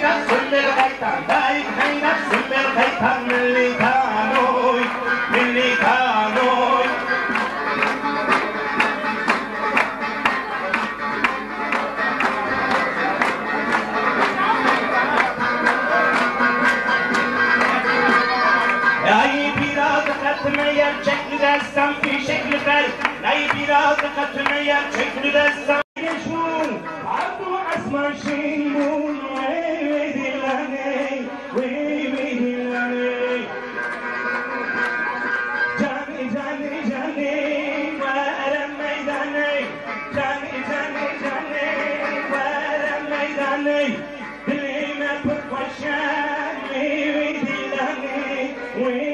نفس بالغيطان دايك هاي نفس بالغيطان ملي كانوي ملي كانوي اي biraz katmaya şekli destem fi şekli fel اي biraz katmaya şekli destem geçmun ardu asman şimun ve dilane ve dilane cani cani cani ve erem meydane cani cani cani ve erem meydane dilime pırpaşan ve dilane ve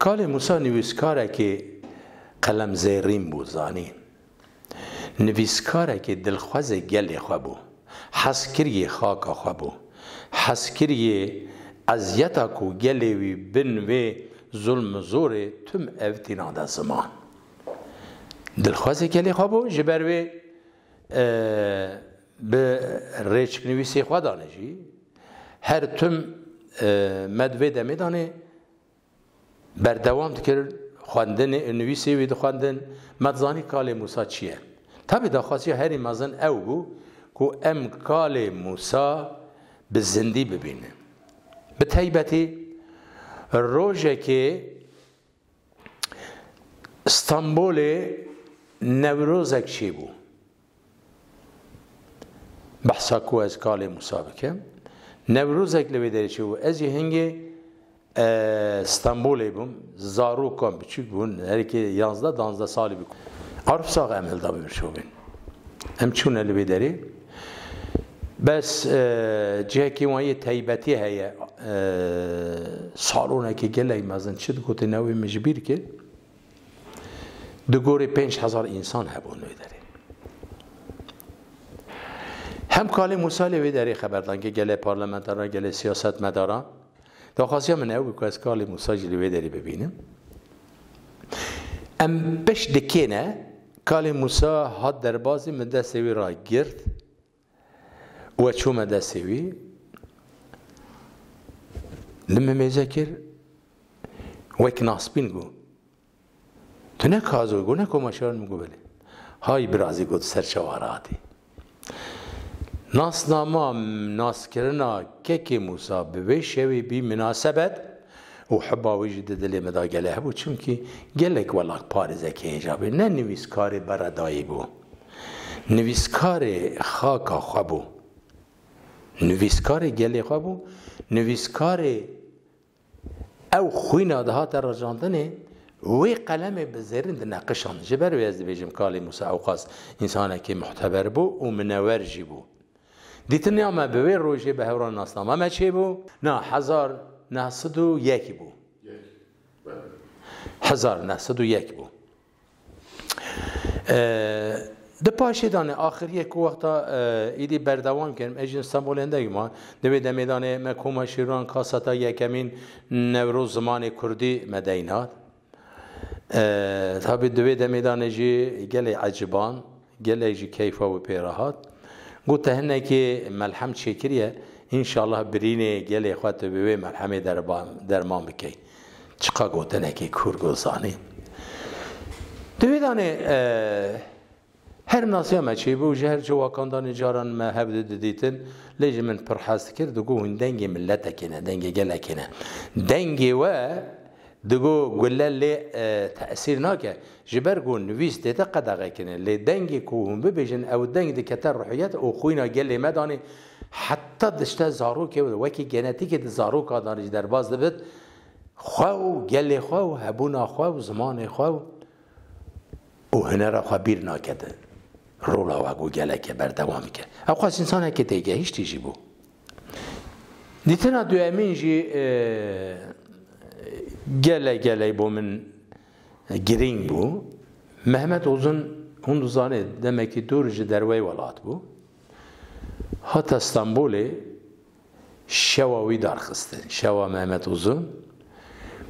کال موسی نویسکاره که قلم زیرین بود زانی نویسکاره که دلخواز گل خواه بو حسکری خاکا خواه بو حسکری ازیتا کو گلوی بن و ظلم زور تم اوتینا دا زمان دلخواز گل خواه بو جبر و به ریچ نویسی خواه دانه جی هر تم مدوی دمی دانه بردوام دکر خواندن نویسی وید خواندن مدزانی کال موسی چیه طبعا داخواسی هری مازن او بو که ام کال موسی به زندی ببینه به طیبتی روژه که استانبول نوروزک چی بو بحثا کو از کال موسی بکم نوروزک لوی داری چی بو از یه هنگی استانبول بوم زارو کم بچیک بون هر کی 11 سالی بکن عرف ساق عمل دا ببرشو بین هم چون اللي بداری بس جه کی وای تایبتی هیا سالونه که گله مازن چد گوت نوی مجبیر که دگوری 5000 انسان هبون داری هم کال موسی لوی داری خبردان که گله پارلمانتران گله سیاست مداران داخواستی من او که از کال موسی لوی داری ببینم ام بش دکینه کال موسی هات در بازی من دستوی را گرد و چوم دستوی لما میذکر ویک ناسبین گو تو نه کازو گو نه کماشان مگو بله های برازی گو سرچواراتی ناس ناما ناس کرنا که موسی به شوی بی مناسبت و حبا وجد دلی مدا گله بو چونکی گلک ولاک پارزه که ایجابه نه نویسکار بردایی بو نویسکار خاکا خواه بو نویسکار گلی خواه بو نویسکار او خوینا دهات رجاندنه وی قلم بزرین ده نقشان جبر ویز بیجم کالی موسی اوقاس انسانه که محتبر بو و منور جی بو دیتنی اما به وی روژه به هوران ناسنامه ما چه بو؟ نه 1901 بو 1901 بو ده پاشی دانه آخریه که وقتا ایدی بردوام کنم ایجن استانبول هندگی ما دویده میدانه مکوم شیران کاستا یکمین نوروز زمان کردی مدینات تابی دویده میدانه جی گلی عجبان گلی جی کیفه و پیراهات گوته هنه که ملحم چکریه انشالله برینه گلی خواهد بوی ملحمه درمان بکی چقا گوته نکی کورگوزانی دویدانه هر ناسیا ما چی بو جهر جواکاندان جاران ما هبد دیتن لیج من پرحاست کرد دگو هن دنگ ملت کنه دنگ گله کنه دنگ و دگو گله لی تأثیر ناکه جبر گو نویس دیتا قدقه کنه لی دنگ کو هم ببیجن او دنگ دی کتر روحیت او خوینا گله مدانه حتی دشته زارو که وکی گنتی که زارو کادانش در باز دبید خواو گله خواو هبونا خواو زمان خواو او هنر خبیر ناکده رولا و گو گله که بردوامی که او خواست انسان که دیگه هیچ تیجی بو دیتنا دو امین جی گله بو من گرینگ بو محمد اوزن هندو زانه دمکی دور جی دروی ولات بو حتی استانبولی شواوی دارخسته شوا محمد اوزن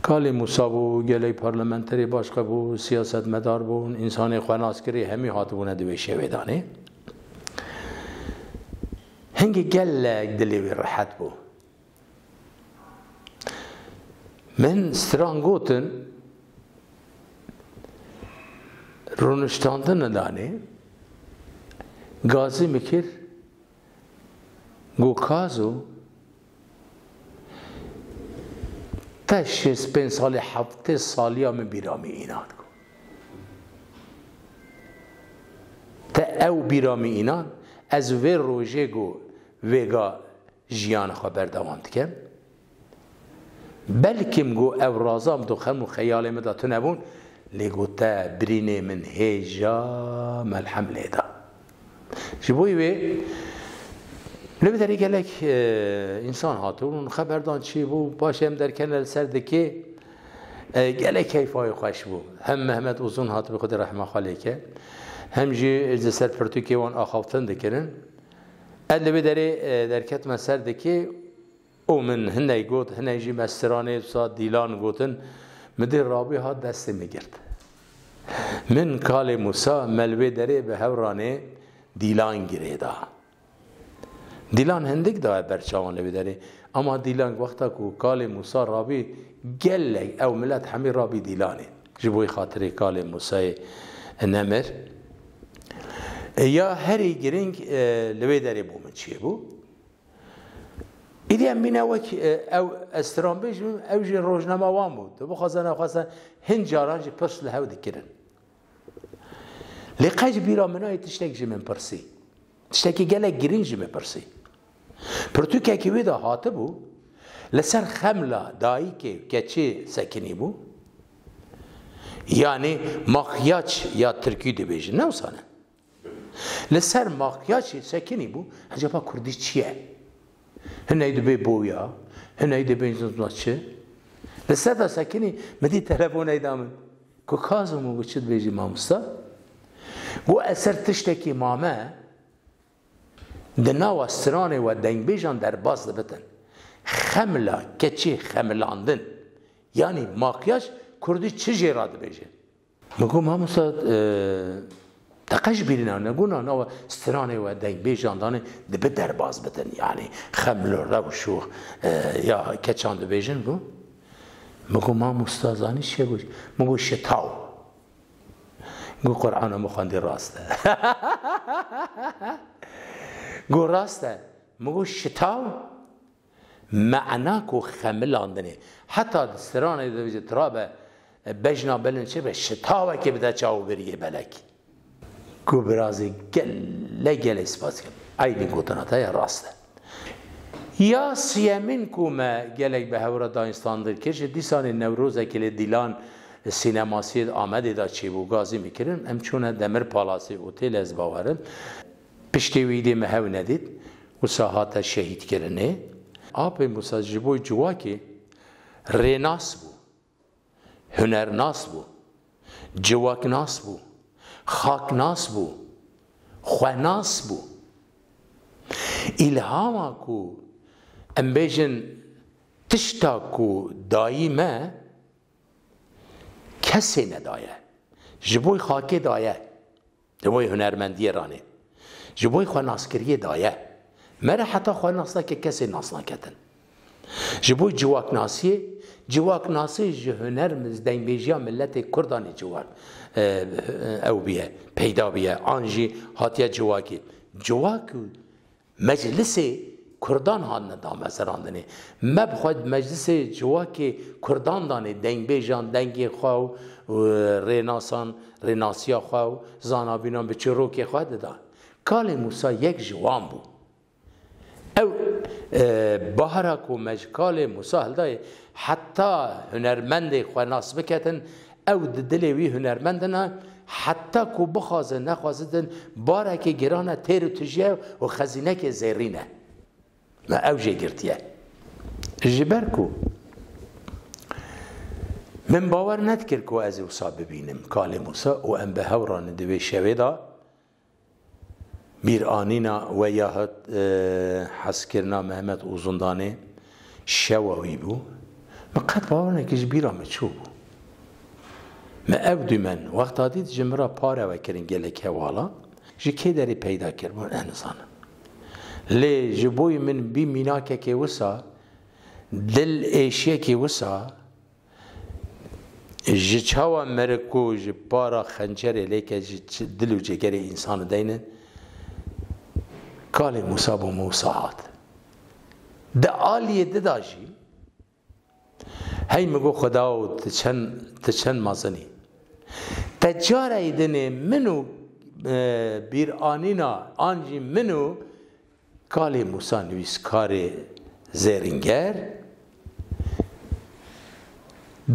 کالی موسی بو گلی پارلمانتری باشقه بو سیاست مدار بو انسان خواناسکری همی هاتبونه دوی شویدانه هنگی گلک دلیوی راحت بو من سترانگوتن رونشتاندن دانه گازی میکر گو کازو تشخیص 5 سال 7 سالی هم بیرامی اینان کو تا او بیرامی اینان از وی روژه گو ویگا جیان خبر دوام دکم بلکم گو او رازام دو خم خیال مدا تو نبون لگو تا برینه من هیجا ملحم لیدا جبوی وی لبی داری گلک انسان هاتون خبردان چی بو باشه هم در کنال سردکی گلک کیفای خوش بو هم محمد اوزون هات به خود رحمه خاله که هم جی اجزسر پرتوکی وان آخافتن دکرن لبی داری در کتم سردکی او من هنی گوت هنی جی مسترانه سا دیلان گوتن مدیر رابی ها دست میگرد من کال موسی ملوی داری به هورانه دیلان گریدا دیلان هندک داره برچاوان لبی داره اما دیلان وقتا کو کال موسی رابی گله او ملت همی رابی دیلانه جبوی خاطر کال موسی نمر یا هری گرینگ لبی داره بو من چیه بو ایدی هم بینه وک او استران بیشم او جی روزنامه وان بود تو بخواستن هند جاران جی پرس لهو دکرن لقاج بیرا منای تشتک جی من پرسی تشتکی گله گرینگ جی من پرسی پرتو که که ویدا هاته بو لسر خملا دایی که چه سکنی بو یعنی ماخیاچ یا ترکی دی بیجن نوسانه لسر ماخیاچ سکنی بو هجابا کردی چیه هنه دو بی بویا هنه دو بی زنزنات چه لسر دا سکنی مدی تلفون ایدامن که کازمو گو چید بیجی مامستا گو اثر تشتکی مامه دناو استرانه و دنگ بیجان در باز دبتن خملا کچی خملاندن یعنی ماکیاش کردی چه جیراد بیجه مگو ما مثلا تقش بیرنا نگونا ناو استرانه و دنگ بیجان دانه دبه در باز بتن یعنی خمل رو شو یا کچان دو بیجن گو مگو ما مستازانی چیه گوش مگو شتاو گو قرآن مخواندی راسته گو راسته مگو شتاو معنا کو خملاندنه حتی سرانه دویجه ترابه بجنا بلن چه به شتاوه که بده چاو بریه بلک گو برازی گله اسپاس کن ایدین گوتناتا یا راسته یا سیمین کو ما گلک به هورا داینستان در کش دیسان نوروزه که دیلان سینماسی آمده دا چی بو گازی میکرن ام چونه دمر پالاسی اوتیل از باورن پشتی ویدی مهو ندید و ساحات شهید کرنه آپ موسی جبوی جواکی ریناس بو هنرناس بو جواکناس بو خاکناس بو خواناس بو الهاما کو ام بیجن تشتا کو دایمه کسی ندایه جبوی خاکی دایه جبوی هنرمندی رانه جبوی خواناسکری دایه مره حتی خواناستا که کسی ناس نکتن جبوی جواکناسی هنر مزدین بیجیا ملت کردانی جواک او بیه پیدا بیه آنجی هاتیه جواک مجلس کردان ها ندام ازراندنه مبخواد مجلس جواک کردان دانه دنگ بیجان دنگی خواو ریناسیا خواو زانابینان به چروکی خواه دان کال موسی یک جوان بو او بحرکو مجکال موسی هلدای حتی هنرمند خواناس بکتن او دلوی هنرمندنا حتی کو بخوازن نخوازدن باره که گرانه تیر و تجیه و خزینه که زیرینه ما اوجه گرتیه جبر کو من باور ندکر کو از اوسا ببینم کال موسی و ام به هوران دوی شوه دا میرانینا و یا حس کرنا محمد اوزندانه شواوی بو ما قد باور نکش بیرامه چو بو ما اودی من وقت دید جمرا پاره و کرن گلک والا جی که داری پیدا کرمون انسانم لی جبوی من بی میناکه که وسا دل ایشیه که وسا جی چاوا مرکو جی پارا خنجره لیکه جی دلو جگری انسان دینن کال موسی بو موساعات ده آلیه ده داجی هی مگو خداو تچن مازنی تجاره ایدنه منو بیر آنینا آنجی منو کال موسی نویس کار زیرنگر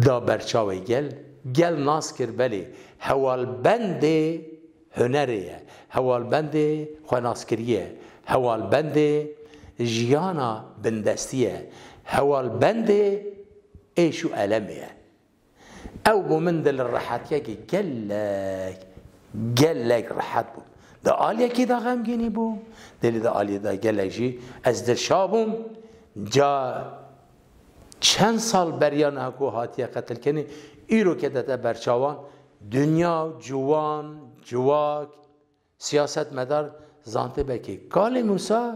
دا برچاوی گل ناس کر بلی حوال بند هنریه حوال بند خواناسکریه حوال بند جیانا بندستیه حوال بند ایشو علمیه او بومن دل الراحتیه که گلک راحت بو دا آلیه که دا غمگینی بو دلی دا آلیه دا گلک جی از دل شابم جا چند سال بریان اکو هاتیه قتل کنی ایرو که داده برچاوان دنیا جوان جواک سیاست مدار زانته بکی کال موسی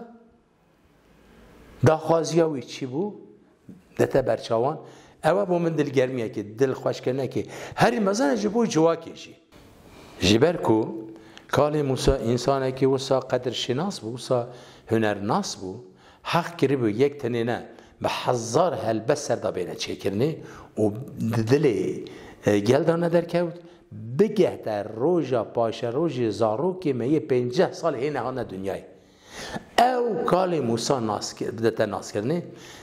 دا خوازیاوی چی بو داده برچاوان اوه بو من دل گرمیه که دل خوش کنه که هری مزانه جبو جواکی جی جبر کو کال موسی انسانه که وسا قدر شناس بو وسا هنرناس بو حق کری بو یک تنینه به هزار هلبس سر دا بینه چکرنه و دلی گلدانه در کود بگه در روژا پاشه روژ زارو که میه 50 سال هینه هانه دنیای او کال موسی دتا ناس کرنه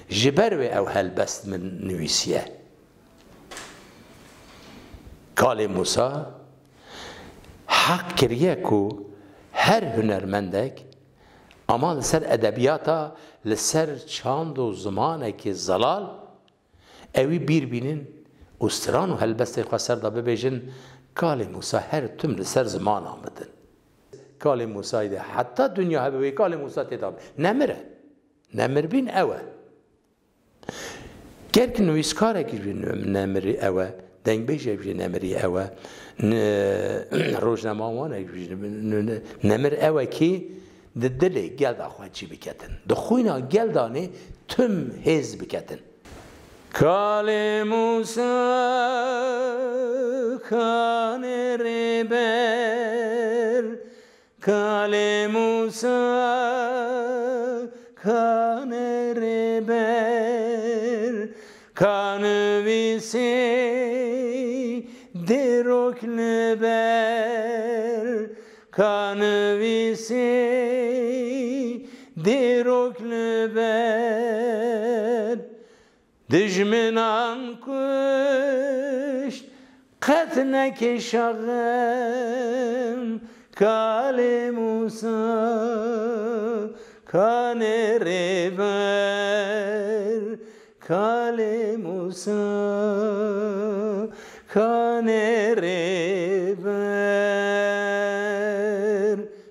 جبر و او هلبست من نویسیه کال موسی حق کریه کو هر هنرمندک اما لسر ادبیاتا لسر چاند و زمانه که زلال اوی بیر بینن استران و هلبست خسر دا ببیجن کال موسی هر تم لسر زمان آمدن کال موسی ده حتی دنیا هبوی کال موسی تدام نمر بین اوه گرک نویسکاره که نمری اوه دنگ بیجه بیجه نمری اوه روزنامه‌وانه نمر اوه که دلی گل دا خواهد چی بکتن دخوینا گل دانه تم هز بکتن کال موسی کان ریبر کال موسی کان ریبر کان ویسی دروک لبر کان ویسی دیروک لبر دجمنان کشت قط نکشاغم کال موسا کان ریبر کال موسا کان ریبر